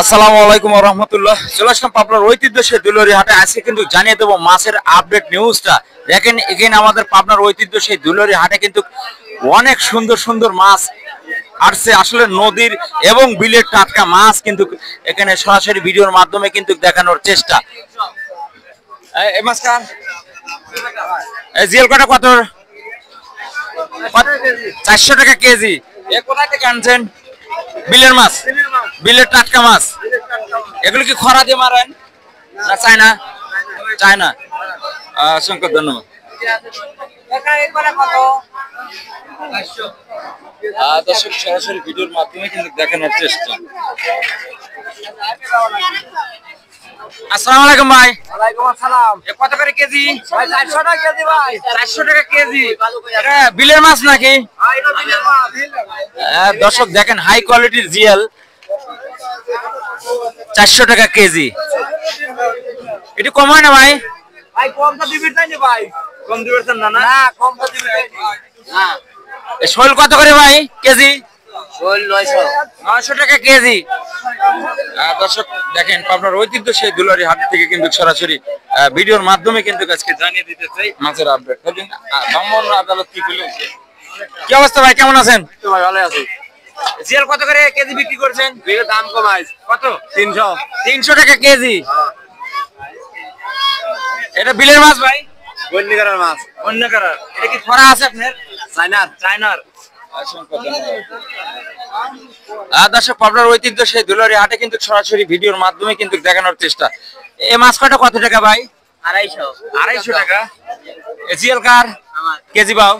আসসালামু আলাইকুম ওয়া রাহমাতুল্লাহ। চলে আসলাম পাবনার ঐতিহ্য সেই দুলারি হাটে। আজকে কিন্তু জানিয়ে দেবো মাছের আপডেট নিউজটা। দেখেন এখানে আমাদের পাবনার ঐতিহ্য সেই দুলারি হাটে কিন্তু অনেক সুন্দর সুন্দর মাছ আসছে, আসলে নদীর এবং বিলের টাটকা মাছ কিন্তু এখানে সরাসরি ভিডিওর মাধ্যমে কিন্তু দেখানোর চেষ্টা। এই মাছটা এই জিএল কটা কত? 400 টাকা কেজি। এ কোথা থেকে আনছেন? বিলের মাছ, বিলের টাটকা মাছ। এগুলো কি খরা দিয়ে মারেন না চায়না? চায়না। অসংখ্য ধন্যবাদ। দর্শক সরাসরি ভিডিওর মাধ্যমে কিন্তু দেখানোর চেষ্টা। আসসালামু আলাইকুম ভাই। ওয়ালাইকুম আসসালাম। এ কত করে কেজি? ভাই 400 টাকা কেজি ভাই। 400 টাকা কেজি। এটা বিলের মাছ নাকি? ভাই এটা বিলের মাছ। দর্শক দেখেন হাই কোয়ালিটির জিএল 400 টাকা কেজি। এটি কম হয় না ভাই? ভাই কমটা দিবি তাই না ভাই? কম দিবেন না? না কমটা দিবি তাই না। হ্যাঁ। এ শোল কত করে ভাই কেজি? ওই 900 900 টাকা কেজি। দর্শক দেখেন পাবনার ঐতিহ্য সেই দুলারি হাট থেকে কিন্তু সরাসরি ভিডিওর মাধ্যমে কিন্তু আজকে জানিয়ে দিতে চাই মাছের আপডেট। ব্রাহ্মণ আদালত কি বলেছে? কি অবস্থা ভাই, কেমন আছেন? তো ভাই ভালো আছি। জিএল কত করে কেজি বিক্রি করছেন? বিলের দাম কম আইছে। কত? 300 300 টাকা কেজি। এটা বিলের মাছ ভাই? গন্ডিকারের মাছ। অন্য কারার। এটা কি খরা আছে আপনার? চাইনার। চায়নার। দর্শক পাবনার ঐতিহ্য সেই দুলারি হাটে কিন্তু সরাসরি ভিডিওর মাধ্যমে কিন্তু দেখানোর চেষ্টা। এই মাছ কয়টা কত টাকা ভাই? 250 250 টাকা। জিএল কার কেজি পাও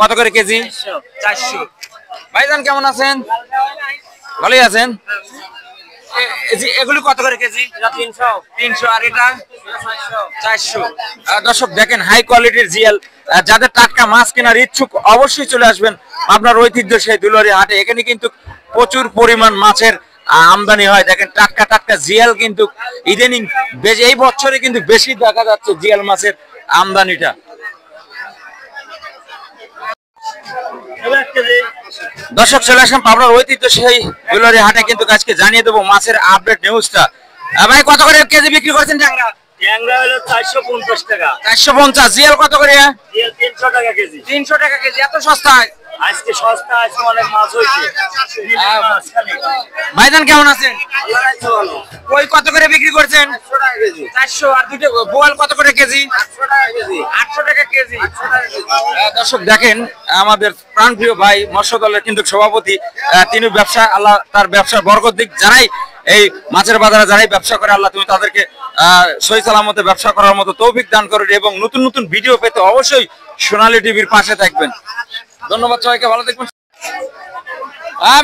কত করে কেজি? 400। ভাইজান কেমন আছেন? ভালোই আছেন। এগুলি কত করে কেজি? 300 300। আর এটা 400। দর্শক দেখেন হাই কোয়ালিটির জিএল। যাদের টাটকা মাছ কেনার ইচ্ছুক অবশ্যই চলে আসবেন আপনার ঐতিহ্য সেই দুলারি হাটে। এখানে কিন্তু প্রচুর পরিমাণ মাছের আমদানি হয়। দেখেন টাটকা টাটকা জিএল কিন্তু ইদানিং এই বছরে কিন্তু বেশি দেখা যাচ্ছে জিএল মাছের আমদানিটা। দর্শক চলে আসলাম পাবনার ঐতিহ্য সেই দুলারি হাটে কিন্তু আজকে জানিয়ে দেবো মাছের আপডেট নিউজটা। ভাই কত করে কেজি বিক্রি করছেন ট্যাংরা? ট্যাংরা হলো 450 টাকা। 450। জিএল কত করে? জিএল 300 টাকা কেজি। 300 টাকা কেজি। এত সস্তায়? আজকে সস্তা, আজকে অনেক মাছ হইছে। ভাইজান কেমন আছেন? আল্লাহ রাখছে ভালো। কই কত করে বিক্রি করছেন? 400 টাকা কেজি। 400। আর দুটো বোয়াল কত করে কেজি? 800 টাকা কেজি। 800 টাকা কেজি। 800 টাকা কেজি। দর্শক দেখেন আমাদের প্রাণপ্রিয় ভাই মৎস্য দলের কিন্তু সভাপতি, তিনি ব্যবসা আল্লাহ তার ব্যবসার বরকত দিক। যারাই এই মাছের বাজারে যারাই ব্যবসা করে আল্লাহ তুমি তাদেরকে সহি সালামতে ব্যবসা করার মতো তৌফিক দান করুন এবং নতুন নতুন ভিডিও পেতে অবশ্যই সোনালী টিভির পাশে থাকবেন। ধন্যবাদ সবাইকে, ভালো থাকবেন।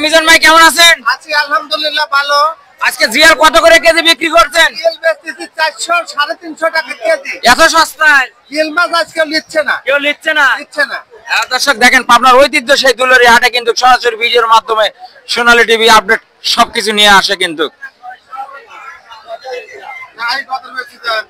মিজান ভাই কেমন আছেন? আছি আলহামদুলিল্লাহ ভালো। আজকে জিএল কত করে কেজি বিক্রি করছেন? তেল বেচতেছি 400 350 টাকা কেজি। এত সস্তায় তেল মাছ আজকে নিচ্ছে না। কেউ নিচ্ছে না। নিচ্ছে না। দর্শক দেখেন পাবনার ঐতিহ্য সেই দুলারি হাটে কিন্তু সরাসরি ভিডিওর মাধ্যমে সোনালী টিভি আপডেট সবকিছু নিয়ে আসে কিন্তু।